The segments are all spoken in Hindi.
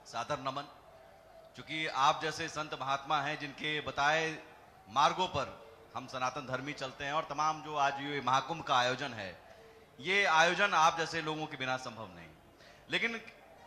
सादर नमन। क्योंकि आप जैसे संत महात्मा हैं जिनके बताए मार्गों पर हम सनातन धर्मी चलते हैं, और तमाम जो आज ये महाकुंभ का आयोजन है, ये आयोजन आप जैसे लोगों के बिना संभव नहीं। लेकिन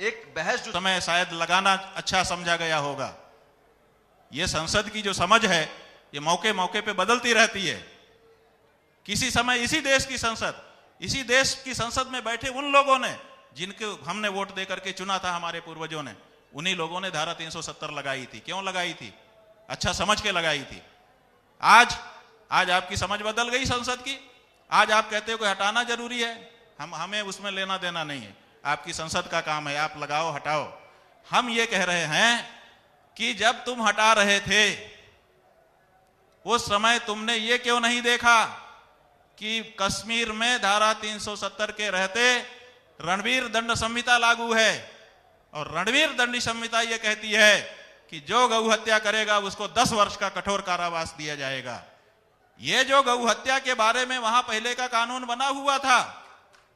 एक बहस जो समय शायद लगाना अच्छा समझा गया होगा। ये संसद की जो समझ है ये मौके मौके पे बदलती रहती है। किसी समय इसी देश की संसद में बैठे उन लोगों ने जिनको हमने वोट दे करके चुना था, हमारे पूर्वजों ने, उन्हीं लोगों ने धारा 370 लगाई थी। क्यों लगाई थी? अच्छा समझ के लगाई थी। आज आपकी समझ बदल गई संसद की। आज आप कहते हो कि हटाना जरूरी है, हमें उसमें लेना देना नहीं है, आपकी संसद का काम है, आप लगाओ हटाओ। हम ये कह रहे हैं कि जब तुम हटा रहे थे उस समय तुमने ये क्यों नहीं देखा कि कश्मीर में धारा 370 के रहते रणवीर दंड संहिता लागू है, और रणवीर दंड संहिता यह कहती है कि जो गौ हत्या करेगा उसको 10 वर्ष का कठोर कारावास दिया जाएगा। ये जो गौ हत्या के बारे में वहां पहले का कानून बना हुआ था,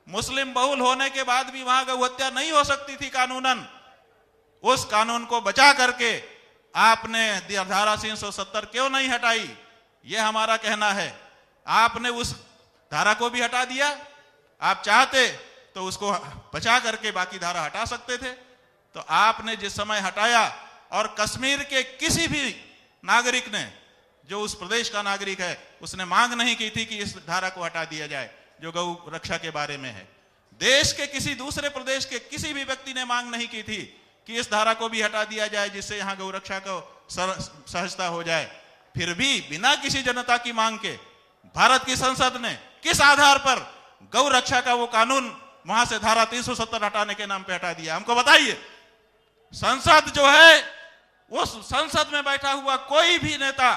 मुस्लिम बहुल होने के बाद भी वहां गौ हत्या नहीं हो सकती थी कानूनन। उस कानून को बचा करके आपने धारा 370 क्यों नहीं हटाई? यह हमारा कहना है। आपने उस धारा को भी हटा दिया। आप चाहते तो उसको बचा करके बाकी धारा हटा सकते थे। तो आपने जिस समय हटाया, और कश्मीर के किसी भी नागरिक ने, जो उस प्रदेश का नागरिक है, उसने मांग नहीं की थी कि इस धारा को हटा दिया जाए जो गौ रक्षा के बारे में है। देश के किसी दूसरे प्रदेश के किसी भी व्यक्ति ने मांग नहीं की थी कि इस धारा को भी हटा दिया जाए जिससे यहां गौ रक्षा को सहजता हो जाए। फिर भी बिना किसी जनता की मांग के भारत की संसद ने किस आधार पर गौ रक्षा का वो कानून वहां से धारा 370 हटाने के नाम पे हटा दिया? हमको बताइए। संसद जो है, उस संसद में बैठा हुआ कोई भी नेता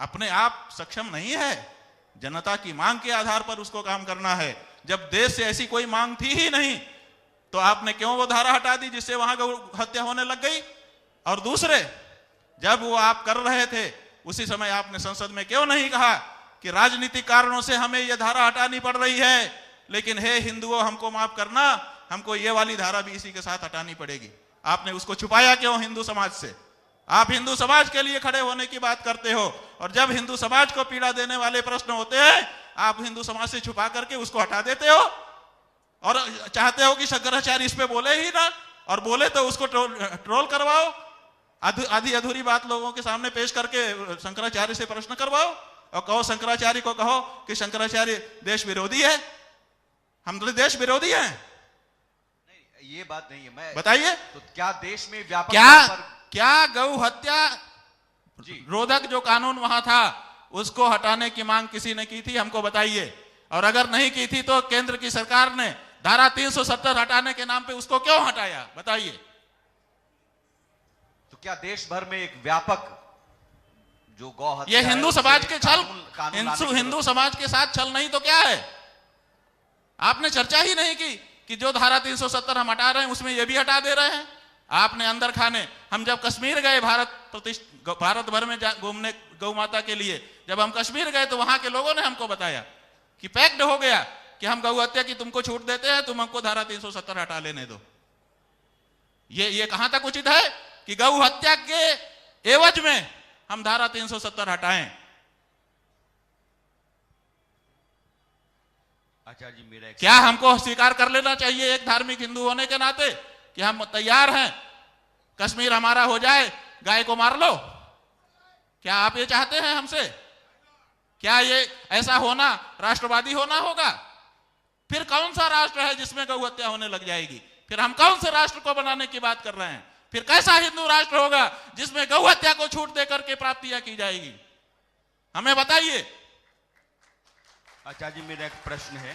अपने आप सक्षम नहीं है। जनता की मांग के आधार पर उसको काम करना है। जब देश से ऐसी कोई मांग थी ही नहीं तो आपने क्यों वो धारा हटा दी जिससे वहां गौ हत्या होने लग गई? और दूसरे, जब वो आप कर रहे थे उसी समय आपने संसद में क्यों नहीं कहा कि राजनीतिक कारणों से हमें यह धारा हटानी पड़ रही है, लेकिन हे हिंदुओं हमको माफ करना, हमको ये वाली धारा भी इसी के साथ हटानी पड़ेगी? आपने उसको छुपाया क्यों हिंदू समाज से? आप हिंदू समाज के लिए खड़े होने की बात करते हो, और जब हिंदू समाज को पीड़ा देने वाले प्रश्न होते हैं आप हिंदू समाज से छुपा करके उसको हटा देते हो, और चाहते हो कि शंकराचार्य इस पे बोले ही ना, और बोले तो उसको ट्रोल करवाओ, आधी अधूरी बात लोगों के सामने पेश करके शंकराचार्य से प्रश्न करवाओ, और कहो शंकराचार्य को कहो कि शंकराचार्य देश विरोधी है। हम तो देश विरोधी हैं? नहीं, ये बात नहीं है। मैं बताइए तो क्या देश में व्यापक क्या गौ हत्या रोधक जो कानून वहां था उसको हटाने की मांग किसी ने की थी? हमको बताइए। और अगर नहीं की थी तो केंद्र की सरकार ने धारा 370 हटाने के नाम पे उसको क्यों हटाया? बताइए। तो क्या देश भर में एक व्यापक जो गौ हत्या, ये हिंदू समाज के छल, हिंदू समाज के साथ छल नहीं तो क्या है? आपने चर्चा ही नहीं की कि जो धारा 370 हम हटा रहे हैं उसमें ये भी हटा दे रहे हैं। आपने अंदर खाने, हम जब कश्मीर गए भारत भर में घूमने गौ माता के लिए, जब हम कश्मीर गए तो वहां के लोगों ने हमको बताया कि पैक्ड हो गया कि हम गौ हत्या की तुमको छूट देते हैं, तुम हमको धारा 370 हटा लेने दो। ये कहां तक उचित है कि गौ हत्या के एवज में हम धारा 370 हटाएं? आचार्य जी, मेरा क्या हमको स्वीकार कर लेना चाहिए एक धार्मिक हिंदू होने के नाते कि हम तैयार हैं, कश्मीर हमारा हो जाए, गाय को मार लो? क्या आप ये चाहते हैं हमसे? क्या ये ऐसा होना राष्ट्रवादी होना होगा? फिर कौन सा राष्ट्र है जिसमें गौ हत्या होने लग जाएगी? फिर हम कौन से राष्ट्र को बनाने की बात कर रहे हैं? फिर कैसा हिंदू राष्ट्र होगा जिसमें गौ हत्या को छूट देकर के प्राप्तियां की जाएगी? हमें बताइए। आचार्य जी, मेरा एक प्रश्न है।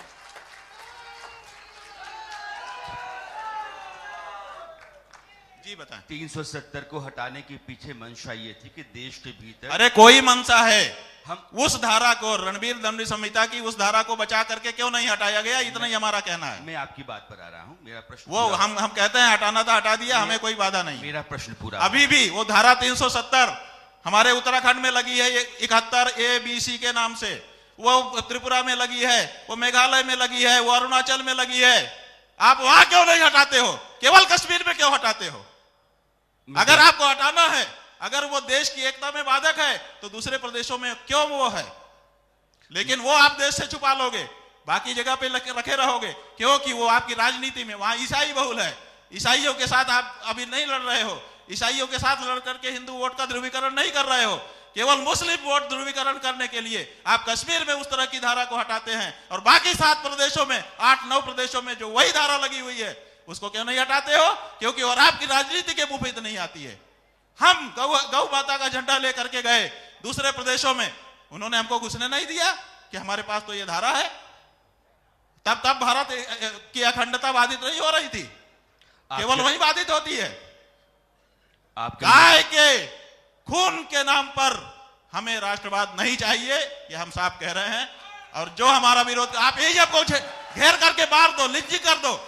जी बताएं। 370 को हटाने के पीछे मंशा ये थी कि देश के भीतर, अरे कोई मंशा है, हम उस धारा को, रणवीर दंड संहिता की उस धारा को बचा करके क्यों नहीं हटाया गया? इतना ही हमारा कहना है। मैं आपकी बात पर आ रहा हूं। मेरा प्रश्न वो हम कहते हैं हटाना था, हटा दिया, हमें कोई बाधा नहीं। मेरा प्रश्न पूरा। अभी भी वो धारा 370 हमारे उत्तराखंड में लगी है, 71A-B-C के नाम से, वो त्रिपुरा में लगी है, वो मेघालय में लगी है, वो अरुणाचल में लगी है। आप वहां क्यों नहीं हटाते हो, केवल कश्मीर में क्यों हटाते हो? अगर आपको हटाना है, अगर वो देश की एकता में बाधक है, तो दूसरे प्रदेशों में क्यों वो है? लेकिन वो आप देश से छुपा लोगे, बाकी जगह पे रखे रहोगे, क्योंकि वो आपकी राजनीति में वहां ईसाई बहुल है। ईसाइयों के साथ आप अभी नहीं लड़ रहे हो, ईसाइयों के साथ लड़ करके हिंदू वोट का ध्रुवीकरण नहीं कर रहे हो, केवल मुस्लिम वोट ध्रुवीकरण करने के लिए आप कश्मीर में उस तरह की धारा को हटाते हैं, और बाकी 7 प्रदेशों में, 8-9 प्रदेशों में जो वही धारा लगी हुई है उसको क्यों नहीं हटाते हो? क्योंकि और आपकी राजनीति के मुफीद नहीं आती है। हम गौ माता का झंडा लेकर के गए दूसरे प्रदेशों में, उन्होंने हमको घुसने नहीं दिया कि हमारे पास तो ये धारा है। तब भारत की अखंडता बाधित नहीं हो रही थी, केवल वही बाधित होती है। गाय के खून के नाम पर हमें राष्ट्रवाद नहीं चाहिए, ये हम साफ कह रहे हैं। और जो हमारा विरोध, आप यही आपको घेर करके मार दो, लिज्जी कर दो,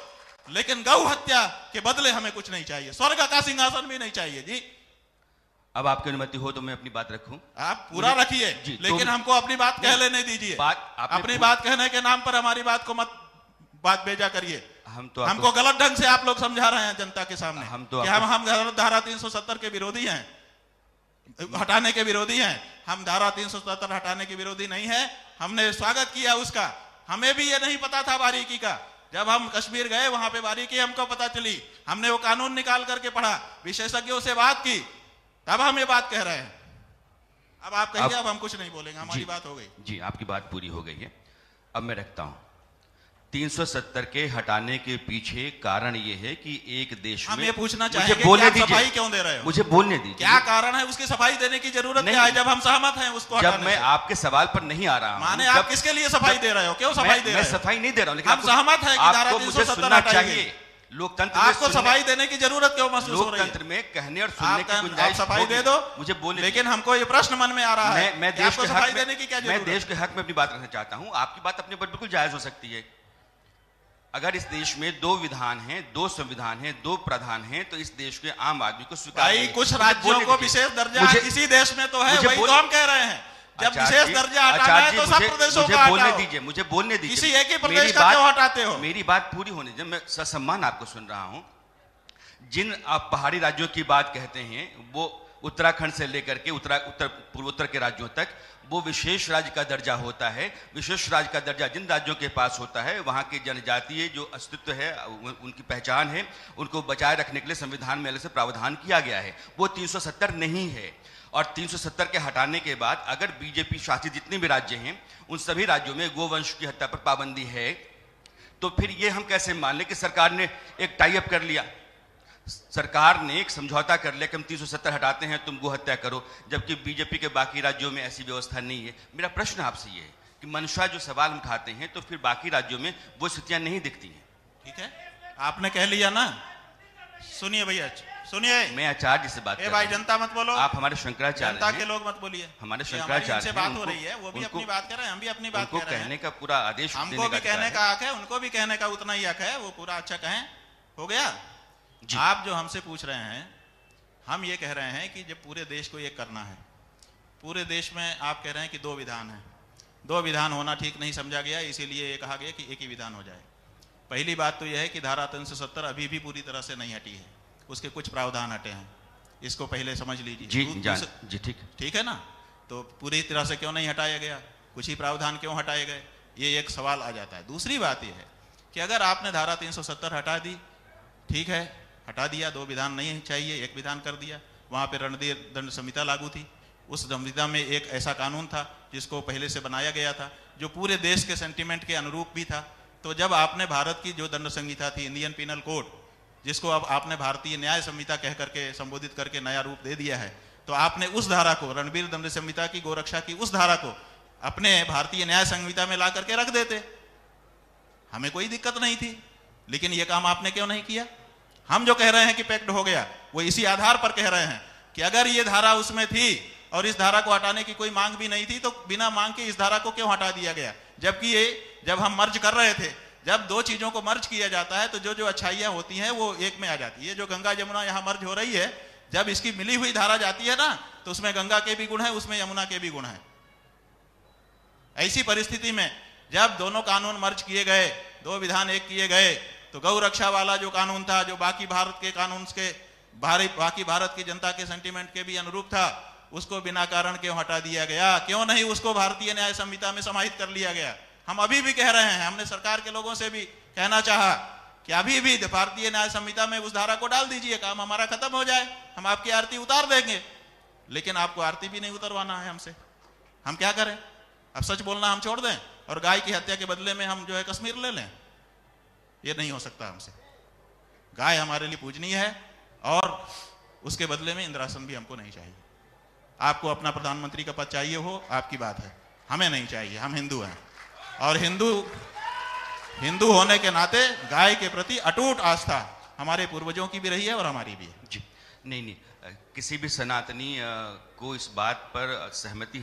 लेकिन गौ हत्या के बदले हमें कुछ नहीं चाहिए, स्वर्ग का सिंहासन भी नहीं चाहिए जी। अब आपकी अनुमति हो तो मैं अपनी बात रखूं? आप पूरा रखिए, लेकिन हमको अपनी बात कह लेने दीजिए। अपनी बात कहने के नाम पर हमारी बात को मत बात भेजा करिए। हमको गलत ढंग से आप लोग समझा रहे हैं जनता के सामने हम धारा 370 के विरोधी हैं, हटाने के विरोधी हैं। हम धारा 370 हटाने के विरोधी नहीं है, हमने स्वागत किया उसका। हमें भी ये नहीं पता था बारीकी का, जब हम कश्मीर गए वहां पे बारीकी हमको पता चली, हमने वो कानून निकाल करके पढ़ा, विशेषज्ञों से बात की, तब हम ये बात कह रहे हैं। अब आप कहिए, अब हम कुछ नहीं बोलेंगे, हमारी बात हो गई। जी, आपकी बात पूरी हो गई है। अब मैं रखता हूं 370 के हटाने के पीछे कारण ये है कि एक देश हम में, ये पूछना चाहेंगे कि आप सफाई क्यों दे रहे हो? मुझे बोलने दीजिए, क्या कारण है? उसकी सफाई देने की जरूरत क्या है जब हम सहमत हैं उसको हटाने जब मैं आपके सवाल पर नहीं आ रहा हूं, माने आप किसके लिए सफाई दे रहे हो? क्यों सफाई दे रहे हो? मैं सफाई नहीं दे रहा हूं, लेकिन हम सहमत हैं कि धारा 370 हटाइए। लोकतंत्र आपको सफाई देने की जरूरत क्यों महसूस हो रही है? लोकतंत्र में कहने और सुनने की गुंजाइश, सफाई दे दो, मुझे बोलने, लेकिन हमको ये प्रश्न मन में आ रहा है, मैं देश के सफाई देने की क्या जरूरत है? मैं देश के हक में अपनी बात रखना चाहता हूं। आपकी बात अपने पर बिल्कुल जायज हो सकती है। अगर इस देश में 2 विधान हैं, 2 संविधान हैं, 2 प्रधान हैं, तो इस देश के आम आदमी को स्वीकार भाई कुछ राज्यों को विशेष दर्जा इसी देश में तो है, वही तो हम कह रहे हैं। जब विशेष दर्जा हटाना है तो सब प्रदेशों का हटाओ। मुझे बोलने दीजिए, किसी एक ही प्रदेश का क्यों हटाते हो? मेरी बात पूरी होने दीजिए, मैं ससम्मान आपको सुन रहा हूं। जिन आप पहाड़ी राज्यों की बात कहते हैं, वो उत्तराखंड से लेकर के पूर्वोत्तर के राज्यों तक वो विशेष राज्य का दर्जा होता है। विशेष राज्य का दर्जा जिन राज्यों के पास होता है, वहां के जनजातीय जो अस्तित्व है, उनकी पहचान है, उनको बचाए रखने के लिए संविधान में अलग से प्रावधान किया गया है। वो 370 नहीं है। और 370 के हटाने के बाद अगर बीजेपी शासित जितने भी राज्य हैं, उन सभी राज्यों में गोवंश की हत्या पर पाबंदी है, तो फिर ये हम कैसे मान लें कि सरकार ने एक टाई अप कर लिया, सरकार ने एक समझौता कर लिया कि हम 370 हटाते हैं, तुम गो हत्या करो, जबकि बीजेपी के बाकी राज्यों में ऐसी व्यवस्था नहीं है। मेरा प्रश्न आपसे ये है कि मनुष्य जो सवाल हम खाते हैं, तो फिर बाकी राज्यों में वो स्थितियां नहीं दिखती हैं। ठीक है, आपने कह लिया ना। सुनिए भैया, सुनिए, मैं आचार्य जी से बात कर रहा हूं। भाई जनता मत बोलो, आप हमारे शंकराचार्य, जनता के लोग मत बोलिए। हमारे शंकराचार्य से बात हो रही है, वो भी अपनी बात कर रहे हैं, हम भी अपनी बात कर रहे हैं। कहने का पूरा आदेश, हमको भी कहने का हक है, उनको भी कहने का उतना ही हक है, वो पूरा अच्छा कहें। हो गया। आप जो हमसे पूछ रहे हैं, हम ये कह रहे हैं कि जब पूरे देश को ये करना है, पूरे देश में आप कह रहे हैं कि 2 विधान है, 2 विधान होना ठीक नहीं समझा गया, इसीलिए ये कहा गया कि एक ही विधान हो जाए। पहली बात तो यह है कि धारा 370 अभी भी पूरी तरह से नहीं हटी है, उसके कुछ प्रावधान हटे हैं, इसको पहले समझ लीजिए। जी ठीक है ना। तो पूरी तरह से क्यों नहीं हटाया गया, कुछ ही प्रावधान क्यों हटाए गए, ये एक सवाल आ जाता है। दूसरी बात यह है कि अगर आपने धारा 370 हटा दी, ठीक है, हटा दिया, 2 विधान नहीं चाहिए, 1 विधान कर दिया, वहां पे रणधीर दंड संहिता लागू थी। उस संहिता में एक ऐसा कानून था जिसको पहले से बनाया गया था, जो पूरे देश के सेंटिमेंट के अनुरूप भी था। तो जब आपने भारत की जो दंड संहिता थी, इंडियन पिनल कोड, जिसको अब आपने भारतीय न्याय संहिता कह करके संबोधित करके नया रूप दे दिया है, तो आपने उस धारा को, रणबीर दंड संहिता की गोरक्षा की उस धारा को अपने भारतीय न्याय संहिता में ला करके रख देते, हमें कोई दिक्कत नहीं थी। लेकिन यह काम आपने क्यों नहीं किया? हम जो कह रहे हैं कि पैक्ट हो गया, वो इसी आधार पर कह रहे हैं कि अगर ये धारा उसमें थी और इस धारा को हटाने की कोई मांग भी नहीं थी, तो बिना मांग के इस धारा को क्यों हटा दिया गया? जबकि ये जब हम मर्ज कर रहे थे, जब 2 चीजों को मर्ज किया जाता है, तो जो जो अच्छाइयां होती हैं वो एक में आ जाती है। जो गंगा यमुना यहाँ मर्ज हो रही है, जब इसकी मिली हुई धारा जाती है ना, तो उसमें गंगा के भी गुण है, उसमें यमुना के भी गुण है। ऐसी परिस्थिति में जब दोनों कानून मर्ज किए गए, 2 विधान 1 किए गए, तो गौ रक्षा वाला जो कानून था, जो बाकी भारत के कानून के बाकी भारत की जनता के सेंटीमेंट के भी अनुरूप था, उसको बिना कारण क्यों हटा दिया गया? क्यों नहीं उसको भारतीय न्याय संहिता में समाहित कर लिया गया? हम अभी भी कह रहे हैं, हमने सरकार के लोगों से भी कहना चाहा कि अभी भी भारतीय न्याय संहिता में उस धारा को डाल दीजिए, काम हमारा खत्म हो जाए, हम आपकी आरती उतार देंगे। लेकिन आपको आरती भी नहीं उतरवाना है हमसे, हम क्या करें? अब सच बोलना हम छोड़ दें और गाय की हत्या के बदले में हम जो है कश्मीर ले लें? ये नहीं हो सकता हमसे। गाय हमारे लिए पूजनीय है और उसके बदले में इंद्रासन भी हमको नहीं चाहिए। आपको अपना प्रधानमंत्री का पद चाहिए हो, आपकी बात है, हमें नहीं चाहिए। हम हिंदू हैं और हिंदू होने के नाते गाय के प्रति अटूट आस्था हमारे पूर्वजों की भी रही है और हमारी भी है। जी नहीं, किसी भी सनातनी को इस बात पर सहमति